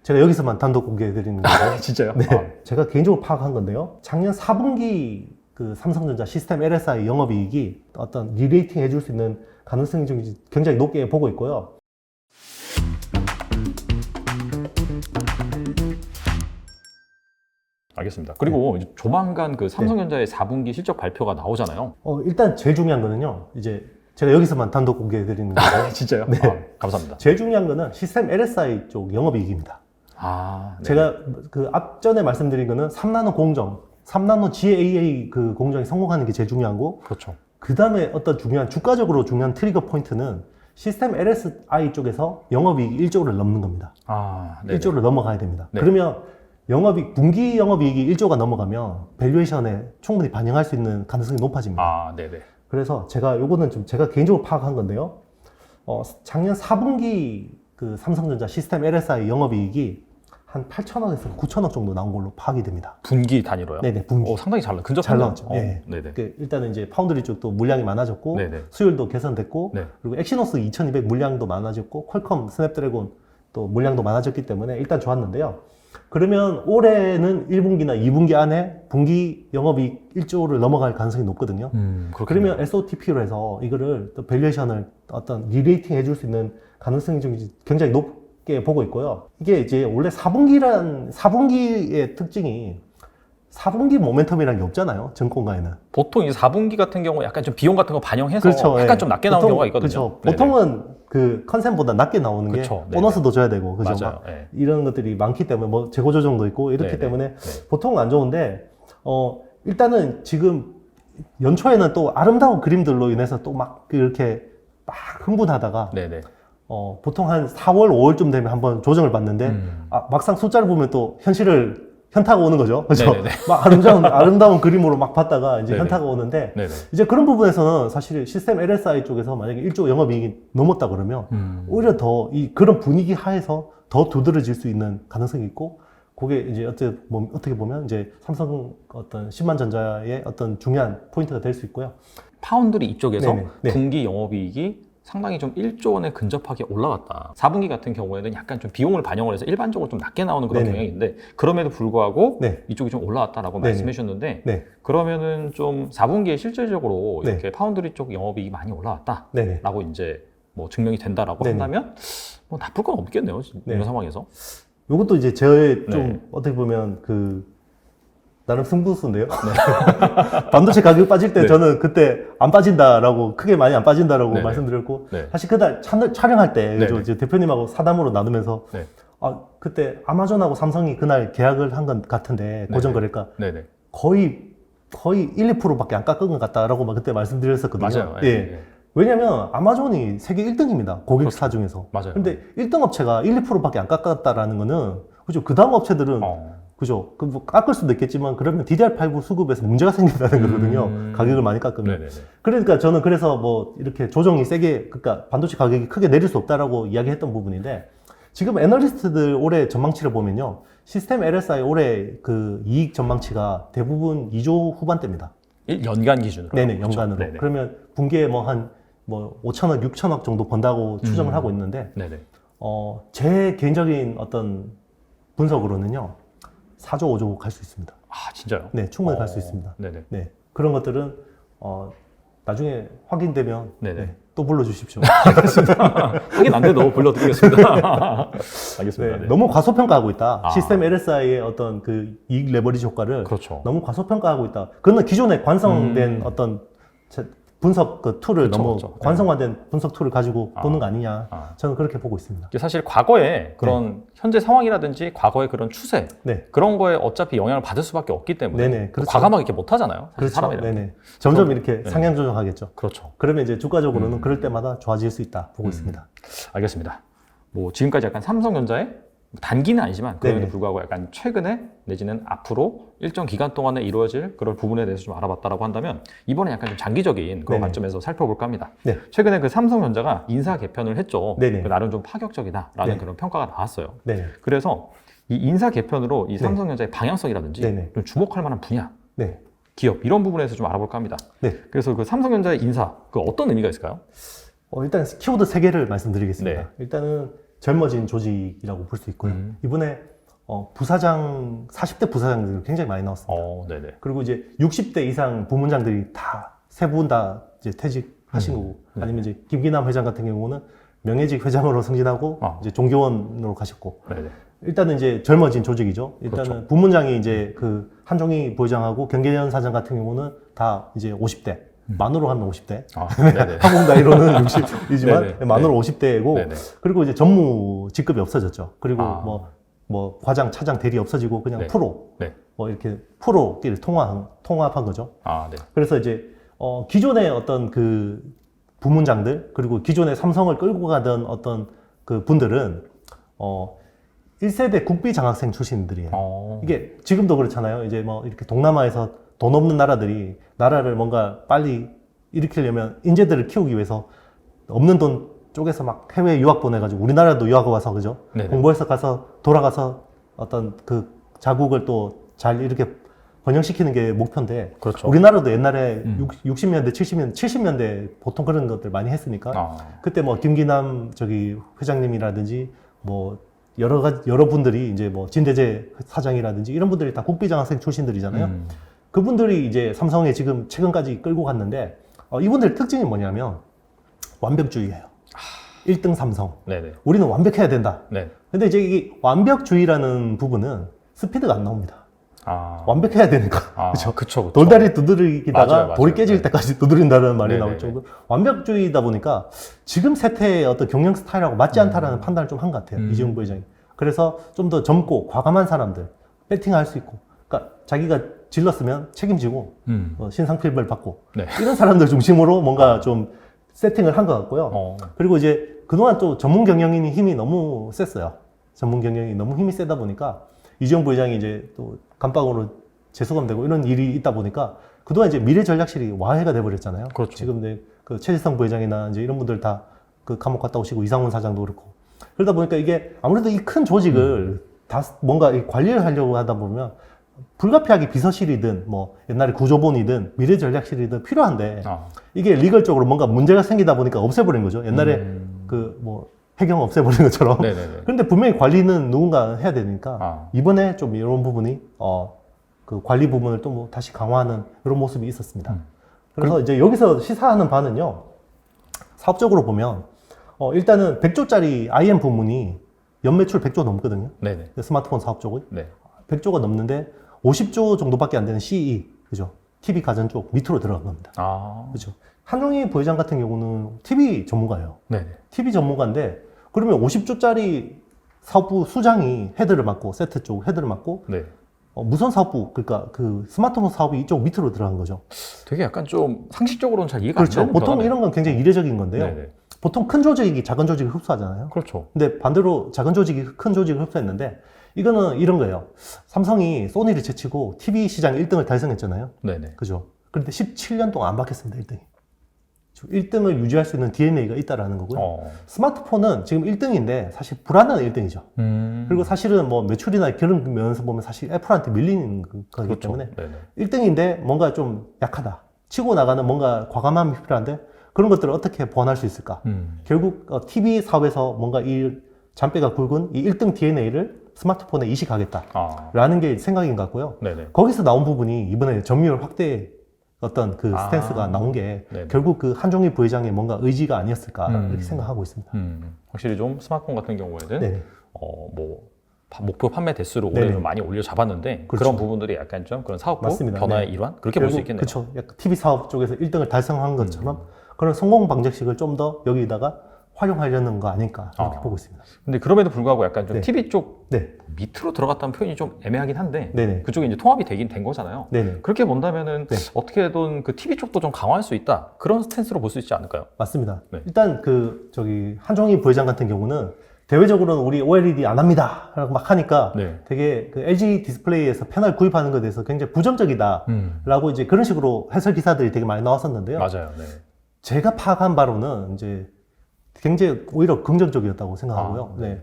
제가 여기서만 단독 공개해드리는 거예요. 진짜요? 네, 제가 개인적으로 파악한 건데요. 작년 4분기 그 삼성전자 시스템 LSI 영업이익이 어떤 리레이팅 해줄 수 있는 가능성이 좀 굉장히 높게 보고 있고요. 알겠습니다. 그리고 이제 조만간 그 삼성전자의 4분기 실적 발표가 나오잖아요. 일단 제일 중요한 거는요. 이제 제가 여기서만 단독 공개해드리는 거예요. 진짜요? 네. 감사합니다. 제일 중요한 거는 시스템 LSI 쪽 영업이익입니다. 네. 제가 그 앞전에 말씀드린 거는 3나노 공정, 3나노 GAA 그 공정이 성공하는 게 제일 중요한 거. 그렇죠. 그 다음에 어떤 주가적으로 중요한 트리거 포인트는 시스템 LSI 쪽에서 영업이익 1조를 넘는 겁니다. 1조를 넘어가야 됩니다. 네. 그러면 분기 영업이익이 1조가 넘어가면 밸류에이션에 충분히 반영할 수 있는 가능성이 높아집니다. 네네. 그래서 요거는 좀 제가 개인적으로 파악한 건데요. 작년 4분기 그 삼성전자 시스템 LSI 영업이익이 한 8천억에서 9천억 정도 나온 걸로 파악이 됩니다. 분기 단위로요? 네네, 분기. 상당히 근접하네요. 잘 나왔죠. 네네. 일단은 이제 파운드리 쪽도 물량이 많아졌고, 네네. 수율도 개선됐고, 네. 그리고 엑시노스 2200 물량도 많아졌고, 퀄컴 스냅드래곤 또 물량도 많아졌기 때문에 일단 좋았는데요. 그러면 올해는 1분기나 2분기 안에 분기 영업이익 1조를 넘어갈 가능성이 높거든요. 그러면 SOTP로 해서 이거를 또 밸류에이션을 어떤 리레이팅 해줄 수 있는 가능성이 좀 굉장히 높게 보고 있고요. 이게 이제 원래 4분기의 특징이 4분기 모멘텀이라는 게 없잖아요. 증권가에는. 보통 이 4분기 같은 경우 약간 좀 비용 같은 거 반영해서 그렇죠. 약간 좀 낮게 나오는 경우가 있거든요. 그렇죠. 보통은 그 컨센보다 낮게 나오는 그렇죠. 게 보너스도 줘야 되고, 그죠? 맞아요. 네. 이런 것들이 많기 때문에 뭐 재고 조정도 있고 이렇기 네네. 때문에 보통은 안 좋은데, 일단은 지금 연초에는 또 아름다운 그림들로 인해서 또 막 이렇게 막 흥분하다가 네네. 보통 한 4월, 5월쯤 되면 한번 조정을 받는데 막상 숫자를 보면 또 현타가 오는 거죠. 그죠? 네네네. 막 아름다운 그림으로 막 봤다가 이제 네네. 현타가 오는데, 네네. 이제 그런 부분에서는 사실 시스템 LSI 쪽에서 만약에 1조 영업이익이 넘었다 그러면 오히려 더 그런 분위기 하에서 더 두드러질 수 있는 가능성이 있고, 그게 이제 어떻게 보면 이제 삼성 어떤 10만 전자의 어떤 중요한 포인트가 될 수 있고요. 파운드리 이쪽에서 네네. 네. 분기 영업이익이 상당히 좀 1조 원에 근접하게 올라갔다. 4분기 같은 경우에는 약간 좀 비용을 반영을 해서 일반적으로 좀 낮게 나오는 그런 네네. 경향인데, 그럼에도 불구하고 네. 이쪽이 좀 올라왔다라고 네네. 말씀해 주셨는데, 네. 그러면은 좀 4분기에 실질적으로 네. 이렇게 파운드리 쪽 영업이익이 많이 올라왔다라고 네네. 이제 뭐 증명이 된다라고 네네. 한다면 뭐 나쁠 건 없겠네요. 네. 이런 상황에서. 요것도 이제 저의 좀 네. 어떻게 보면 나름 승부수인데요. 반도체 가격 빠질 때 네. 저는 그때 안 빠진다라고, 크게 많이 안 빠진다라고 네네. 말씀드렸고, 네. 사실 그날 촬영할 때 네네. 이제 대표님하고 사담으로 나누면서 네. 그때 아마존하고 삼성이 그날 계약을 한 것 같은데, 고정거래가 네네. 거의 1, 2%밖에 안 깎은 것 같다라고 막 그때 말씀드렸었거든요. 맞아요. 예. 예. 왜냐면 아마존이 세계 1등입니다. 고객사 그렇죠. 중에서. 맞아요. 근데 1등 업체가 1, 2%밖에 안 깎았다라는 거는, 그죠? 그 다음 업체들은 그죠? 뭐 깎을 수도 있겠지만, 그러면 DDR5 수급에서 문제가 생긴다는 거거든요. 가격을 많이 깎으면. 네네네. 그러니까 저는 그래서 뭐 이렇게 조정이 세게, 그러니까 반도체 가격이 크게 내릴 수 없다라고 이야기했던 부분인데, 지금 애널리스트들 올해 전망치를 보면요. 시스템 LSI 올해 그 이익 전망치가 대부분 2조 후반대입니다. 연간 기준으로. 네네, 그렇죠. 연간으로. 네네. 그러면 분기에 뭐 한 5천억, 6천억 정도 번다고 추정을 하고 있는데, 네네. 제 개인적인 어떤 분석으로는요. 4조, 5조 갈 수 있습니다. 진짜요? 네, 충분히 갈 수 있습니다. 네네. 네, 그런 것들은 나중에 확인되면 네네. 네, 또 불러주십시오. 확인 안 돼도 불러드리겠습니다. 알겠습니다. 네, 네. 너무 과소평가하고 있다. 시스템 LSI의 어떤 그 이익 레버리지 효과를 그렇죠. 너무 과소평가하고 있다. 그거는 기존에 관성된 어떤 분석 그 툴을 그쵸, 너무 그쵸. 관성화된 분석 툴을 가지고 보는 거 아니냐. 저는 그렇게 보고 있습니다. 이게 사실 과거에 그런 현재 상황이라든지 과거의 그런 추세 네. 그런 거에 어차피 영향을 받을 수밖에 없기 때문에 네네, 그렇죠. 과감하게 이렇게 못 하잖아요. 그렇죠. 사람이라면. 네네. 점점 그럼, 이렇게 네. 상향 조정하겠죠. 그렇죠. 그러면 이제 주가적으로는 그럴 때마다 좋아질 수 있다 보고 있습니다. 알겠습니다. 뭐 지금까지 약간 삼성전자의 단기는 아니지만 그럼에도 네네. 불구하고 약간 최근에 내지는 앞으로 일정 기간 동안에 이루어질 그런 부분에 대해서 좀 알아봤다라고 한다면, 이번에 약간 좀 장기적인 그런 네네. 관점에서 살펴볼까 합니다. 네. 최근에 그 삼성전자가 인사 개편을 했죠. 네네. 나름 좀 파격적이다라는 네. 그런 평가가 나왔어요. 네네. 그래서 이 인사 개편으로 이 삼성전자의 방향성이라든지 네네. 좀 주목할 만한 분야, 네. 기업 이런 부분에서 좀 알아볼까 합니다. 네. 그래서 그 삼성전자의 인사 그 어떤 의미가 있을까요? 일단 키워드 3개를 말씀드리겠습니다. 네. 일단은 젊어진 조직이라고 볼 수 있고요. 이번에 부사장 40대 부사장들이 굉장히 많이 나왔습니다. 네네. 그리고 이제 60대 이상 부문장들이 다 세 분 다 이제 퇴직하신 거고, 아니면 이제 김기남 회장 같은 경우는 명예직 회장으로 승진하고 이제 종교원으로 가셨고, 네네. 일단은 이제 젊어진 조직이죠. 일단은 그렇죠. 부문장이 이제 그 한종희 부회장하고 경계련 사장 같은 경우는 다 이제 50대, 만으로 하면 50대. 네네. 한국 나이로는 60이지만 네네. 만으로 50대고, 네네. 그리고 이제 전무 직급이 없어졌죠. 그리고 아. 뭐 과장, 차장, 대리 없어지고 그냥 네. 프로, 네. 뭐 이렇게 프로끼리 통합한 거죠. 네. 그래서 이제 기존의 어떤 그 부문장들, 그리고 기존의 삼성을 끌고 가던 어떤 그 분들은 1세대 국비 장학생 출신들이에요. 이게 지금도 그렇잖아요. 이제 뭐 이렇게 동남아에서 돈 없는 나라들이 나라를 뭔가 빨리 일으키려면 인재들을 키우기 위해서 없는 돈 쪽에서 막 해외 유학 보내가지고 우리나라도 유학 와서 그죠? 네네. 공부해서 가서 돌아가서 어떤 그 자국을 또 잘 이렇게 번영시키는 게 목표인데, 그렇죠. 우리나라도 옛날에 60년대, 70년대 보통 그런 것들 많이 했으니까 그때 뭐 김기남 저기 회장님이라든지 뭐 여러 분들이 이제 뭐 진대재 사장이라든지 이런 분들이 다 국비장학생 출신들이잖아요. 그분들이 이제 삼성에 지금 최근까지 끌고 갔는데 이분들 특징이 뭐냐면 완벽주의예요. 1등 삼성. 네네. 우리는 완벽해야 된다. 네. 근데 이제 이 완벽주의라는 부분은 스피드가 안 나옵니다. 완벽해야 되니까. 그렇죠. 그쵸. 돌다리 두드리기다가 맞아요. 돌이 깨질 네. 때까지 두드린다는 말이 네네네. 나올 정도. 완벽주의다 보니까 지금 세태의 어떤 경영 스타일하고 맞지 않다라는 판단을 좀 한 것 같아요. 이재용 부회장이. 그래서 좀 더 젊고 과감한 사람들, 배팅할 수 있고, 그러니까 자기가 질렀으면 책임지고 신상필벌 받고 네. 이런 사람들 중심으로 뭔가 좀 세팅을 한 것 같고요. 그리고 이제 그동안 또 전문 경영인이 힘이 너무 셌어요. 전문 경영이 너무 힘이 세다 보니까 이재용 부회장이 이제 또 감방으로 재수감되고 이런 일이 있다 보니까 그동안 이제 미래전략실이 와해가 돼버렸잖아요. 그렇죠. 지금 이제 그 최지성 부회장이나 이제 이런 분들 다 그 감옥 갔다 오시고 이상훈 사장도 그렇고 그러다 보니까 이게 아무래도 이 큰 조직을 다 뭔가 관리를 하려고 하다 보면 불가피하게 비서실이든 뭐 옛날에 구조본이든 미래전략실이든 필요한데 이게 리걸적으로 뭔가 문제가 생기다 보니까 없애버린 거죠. 옛날에 그 뭐 해경 없애버린 것처럼. 네네네. 그런데 분명히 관리는 누군가 해야 되니까 이번에 좀 이런 부분이 그 관리 부분을 또 뭐 다시 강화하는 이런 모습이 있었습니다. 그래서 이제 여기서 시사하는 바는요, 사업적으로 보면 일단은 100조짜리 IM 부문이 연매출 100조 넘거든요. 네네. 스마트폰 사업 쪽은 네. 100조가 넘는데 50조 정도밖에 안 되는 CE, 그죠? TV 가전 쪽 밑으로 들어간 겁니다. 그죠? 한종희 부회장 같은 경우는 TV 전문가예요. 네네. TV 전문가인데 그러면 50조짜리 사업부 수장이 헤드를 맡고 세트 쪽 헤드를 맡고 네. 무선 사업부 그러니까 그 스마트폰 사업이 이쪽 밑으로 들어간 거죠. 되게 약간 좀 상식적으로는 잘 이해가 안 그렇죠. 되는 보통 변화네요. 이런 건 굉장히 이례적인 건데요. 네네. 보통 큰 조직이 작은 조직을 흡수하잖아요. 그렇죠. 근데 반대로 작은 조직이 큰 조직을 흡수했는데 이거는 이런 거예요. 삼성이 소니를 제치고 TV 시장 1등을 달성했잖아요. 네네. 그죠? 그런데 17년 동안 안 바뀌었습니다. 1등이. 1등을 유지할 수 있는 DNA가 있다라는 거고요. 스마트폰은 지금 1등인데 사실 불안한 1등이죠. 그리고 사실은 뭐 매출이나 그런 면에서 보면 사실 애플한테 밀리는 거기 그렇죠. 때문에 네네. 1등인데 뭔가 좀 약하다. 치고 나가는 뭔가 과감함이 필요한데 그런 것들을 어떻게 보완할 수 있을까? 결국 TV 사업에서 뭔가 이 잔뼈가 굵은 이 1등 DNA를 스마트폰에 이식하겠다라는 게 생각인 것 같고요. 네네. 거기서 나온 부분이 이번에 점유율 확대 어떤 그 스탠스가 나온 게 네네. 결국 그 한종희 부회장의 뭔가 의지가 아니었을까 이렇게 생각하고 있습니다. 확실히 좀 스마트폰 같은 경우에는 네. 뭐 목표 판매 대수를 올해 네네. 좀 많이 올려 잡았는데 그렇죠. 그런 부분들이 약간 좀 그런 사업부 맞습니다. 변화의 네. 일환 그렇게 볼 수 있겠네요. 그렇죠. 약간 TV 사업 쪽에서 1등을 달성한 것처럼 그런 성공 방정식을 좀 더 여기다가 활용하려는 거 아닐까 이렇게 보고 있습니다. 근데 그럼에도 불구하고 약간 좀 네. TV 쪽 네. 밑으로 들어갔다는 표현이 좀 애매하긴 한데 네네. 그쪽에 이제 통합이 되긴 된 거잖아요. 네네. 그렇게 본다면은 네. 어떻게든 그 TV 쪽도 좀 강화할 수 있다 그런 스탠스로 볼 수 있지 않을까요? 맞습니다. 네. 일단 그 저기 한종희 부회장 같은 경우는 대외적으로는 우리 OLED 안 합니다 라고 막 하니까 네. 되게 그 LG 디스플레이에서 패널 구입하는 것에 대해서 굉장히 부정적이다 라고 이제 그런 식으로 해설 기사들이 되게 많이 나왔었는데요. 맞아요. 네. 제가 파악한 바로는 이제 굉장히 오히려 긍정적이었다고 생각하고요. 네.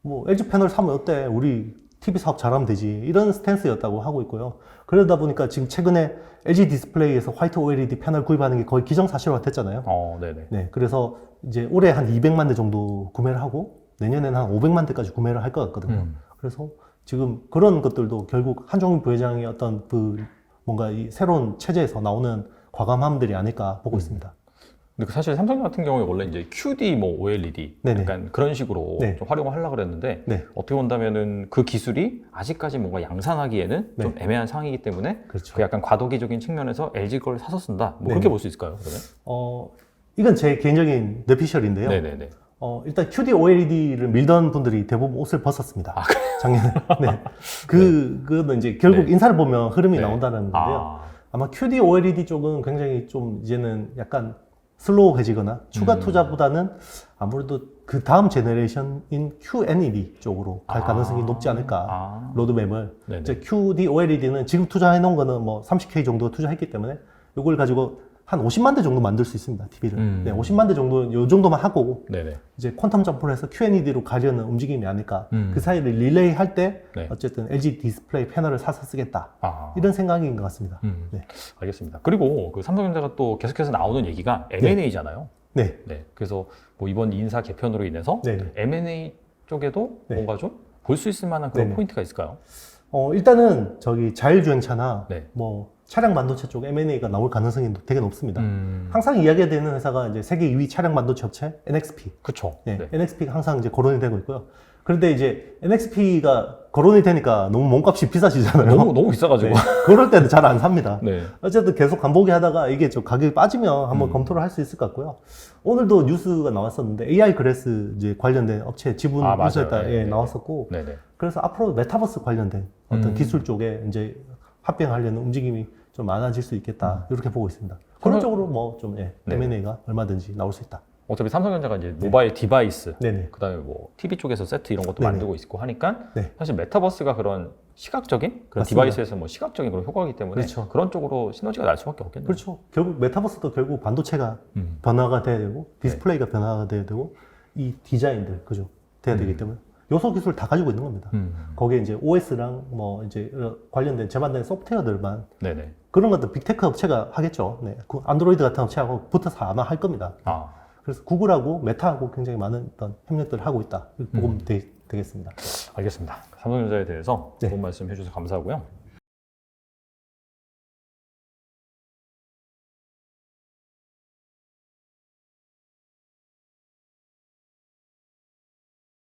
뭐 LG 패널 사면 어때? 우리 TV 사업 잘하면 되지. 이런 스탠스였다고 하고 있고요. 그러다 보니까 지금 최근에 LG 디스플레이에서 화이트 OLED 패널 구입하는 게 거의 기정사실화 됐잖아요. 네네. 네, 그래서 이제 올해 한 200만 대 정도 구매를 하고 내년에는 한 500만 대까지 구매를 할 것 같거든요. 그래서 지금 그런 것들도 결국 한종익 부회장의 어떤 그 뭔가 이 새로운 체제에서 나오는 과감함들이 아닐까 보고 있습니다. 근데 사실 삼성 같은 경우에 원래 이제 QD 뭐 OLED 네네. 약간 그런 식으로 네. 좀 활용을 하려고 그랬는데 네. 어떻게 본다면은 그 기술이 아직까지 뭔가 양산하기에는 네. 좀 애매한 상황이기 때문에 그렇죠. 그 약간 과도기적인 측면에서 LG 걸 사서 쓴다. 뭐 네네. 그렇게 볼 수 있을까요? 그러면? 이건 제 개인적인 뇌피셜인데요. 네네네. 일단 QD OLED를 밀던 분들이 대부분 옷을 벗었습니다. 아, 작년에. 네. 그거는 이제 결국 네. 인사를 보면 흐름이 네. 나온다는 건데요. 아, 아마 QD OLED 쪽은 굉장히 좀 이제는 약간 슬로우해지거나 추가 투자보다는 아무래도 그 다음 제너레이션인 QNED 쪽으로 갈 가능성이 높지 않을까. 로드맵을. 네네. 이제 QD OLED는 지금 투자해 놓은 거는 뭐 30K 정도 투자했기 때문에 이걸 가지고 한 50만 대 정도 만들 수 있습니다. TV를. 네, 50만 대 정도 요 정도만 하고 네네. 이제 퀀텀 점프를 해서 QNED로 가려는 움직임이 아닐까. 음. 그 사이를 릴레이 할 때 네. 어쨌든 LG 디스플레이 패널을 사서 쓰겠다. 아. 이런 생각인 것 같습니다. 네. 알겠습니다. 그리고 그 삼성전자가 또 계속해서 나오는 얘기가 M&A잖아요. 네. 네. 그래서 뭐 이번 인사 개편으로 인해서 네네. M&A 쪽에도 네. 뭔가 좀 볼 수 있을 만한 그런 네네. 포인트가 있을까요? 일단은 저기 자율주행차나 네. 뭐 차량 반도체 쪽 M&A가 나올 가능성이 되게 높습니다. 항상 이야기가 되는 회사가 이제 세계 2위 차량 반도체 업체 NXP. 그쵸. 네, 네. NXP가 항상 이제 거론이 되고 있고요. 그런데 이제 NXP가 거론이 되니까 너무 몸값이 비싸지잖아요. 너무 비싸가지고. 네, 그럴 때는 잘 안 삽니다. 네. 어쨌든 계속 간보기 하다가 이게 좀 가격이 빠지면 한번 검토를 할 수 있을 것 같고요. 오늘도 뉴스가 나왔었는데 AI 그래스 이제 관련된 업체 지분 맞아요. 뉴스에다 네, 네. 나왔었고, 네네. 그래서 앞으로 메타버스 관련된 어떤 기술 쪽에 이제 합병하려는 움직임이 좀 많아질 수 있겠다 이렇게 보고 있습니다. 그런 쪽으로 뭐 좀 네. M&A가 얼마든지 나올 수 있다. 어차피 삼성전자가 이제 모바일 디바이스, 네네. 그다음에 뭐 TV 쪽에서 세트 이런 것도 네네. 만들고 있고 하니까 네. 사실 메타버스가 그런 시각적인 그런 맞습니다. 디바이스에서 뭐 시각적인 그런 효과이기 때문에 그렇죠. 그런 쪽으로 시너지가 날 수밖에 없겠네요. 그렇죠. 결국 메타버스도 결국 반도체가 음. 변화가 돼야 되고 디스플레이가 변화가 돼야 되고 이 디자인들 그죠 돼야 되기 때문에 요소 기술 다 가지고 있는 겁니다. 거기에 이제 OS랑 뭐 이제 관련된 제반된 소프트웨어들만 네네. 그런 것도 빅테크 업체가 하겠죠. 네. 그 안드로이드 같은 업체하고 붙어서 아마 할 겁니다. 아, 그래서 구글하고 메타하고 굉장히 많은 어떤 협력들을 하고 있다. 이렇게 보면 되겠습니다. 알겠습니다. 삼성전자에 대해서 네. 좋은 말씀 해주셔서 감사하고요.